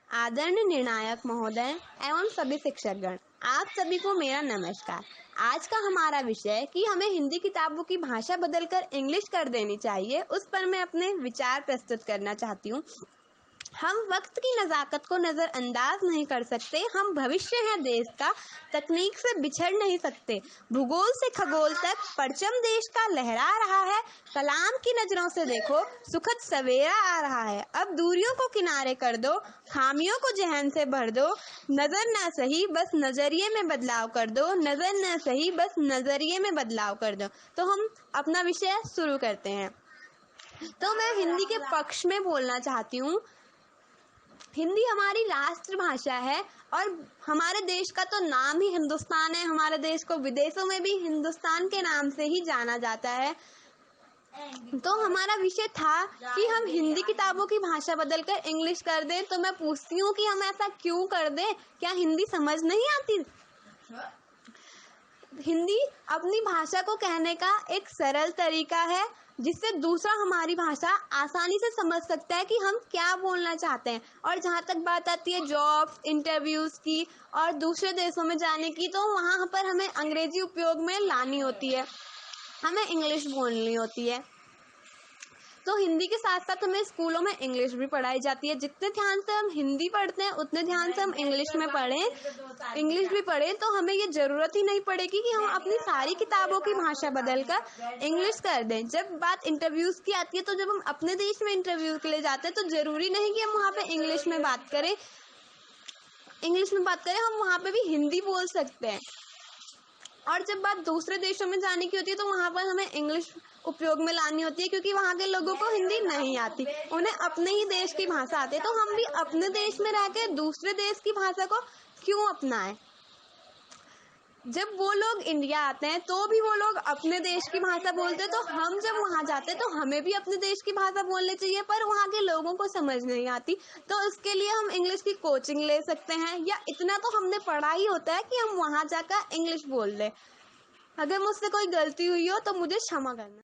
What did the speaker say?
आदरणीय निर्णायक महोदय एवं सभी शिक्षकगण, आप सभी को मेरा नमस्कार। आज का हमारा विषय कि हमें हिंदी किताबों की भाषा बदलकर इंग्लिश कर देनी चाहिए, उस पर मैं अपने विचार प्रस्तुत करना चाहती हूँ। हम वक्त की नज़ाकत को नज़रअंदाज नहीं कर सकते। हम भविष्य हैं देश का, तकनीक से बिछड़ नहीं सकते। भूगोल से खगोल तक परचम देश का लहरा रहा है। कलाम की नजरों से देखो, सुखद सवेरा आ रहा है। अब दूरियों को किनारे कर दो, खामियों को जहन से भर दो। नजर न सही, बस नजरिए में बदलाव कर दो। नजर न सही, बस नजरिए में बदलाव कर दो। तो हम अपना विषय शुरू करते हैं। तो मैं हिंदी के पक्ष में बोलना चाहती हूँ। हिंदी हमारी राष्ट्रभाषा है और हमारे देश का तो नाम ही हिंदुस्तान है। हमारे देश को विदेशों में भी हिंदुस्तान के नाम से ही जाना जाता है। तो हमारा विषय था कि हम हिंदी किताबों की भाषा बदलकर इंग्लिश कर दें। तो मैं पूछती हूँ कि हम ऐसा क्यों कर दें? क्या हिंदी समझ नहीं आती? हिंदी अपनी भाषा को कहने का एक सरल तरीका है, जिससे दूसरा हमारी भाषा आसानी से समझ सकता है कि हम क्या बोलना चाहते हैं। और जहाँ तक बात आती है जॉब्स, इंटरव्यूज की और दूसरे देशों में जाने की, तो वहाँ पर हमें अंग्रेजी उपयोग में लानी होती है, हमें इंग्लिश बोलनी होती है। तो हिंदी के साथ साथ हमें स्कूलों में इंग्लिश भी पढ़ाई जाती है। जितने ध्यान से हम हिंदी पढ़ते हैं, उतने ध्यान से हम इंग्लिश में इंग्लिश भी पढ़ें, तो हमें ये जरूरत ही नहीं पड़ेगी कि हम अपनी सारी किताबों की भाषा बदलकर इंग्लिश कर दें। जब बात इंटरव्यूज की आती है, तो जब हम अपने देश में इंटरव्यू के लिए जाते हैं, तो जरूरी नहीं कि हम वहाँ पे इंग्लिश में बात करें, हम वहाँ पे भी हिंदी बोल सकते हैं। और जब बात दूसरे देशों में जाने की होती है, तो वहाँ पर हमें इंग्लिश उपयोग में लानी होती है, क्योंकि वहाँ के लोगों को हिंदी नहीं आती, उन्हें अपने ही देश की भाषा आती है। तो हम भी अपने देश में रहकर दूसरे देश की भाषा को क्यों अपनाएं? जब वो लोग इंडिया आते हैं तो भी वो लोग अपने देश की भाषा बोलते हैं, तो हम जब वहाँ जाते हैं तो हमें भी अपने देश की भाषा बोलनी चाहिए, पर वहाँ के लोगों को समझ नहीं आती। तो इसके लिए हम इंग्लिश की कोचिंग ले सकते हैं, या इतना तो हमने पढ़ा ही होता है कि हम वहाँ जाकर इंग्लिश बोल लें। अगर मुझसे कोई गलती हुई हो तो मुझे क्षमा करना।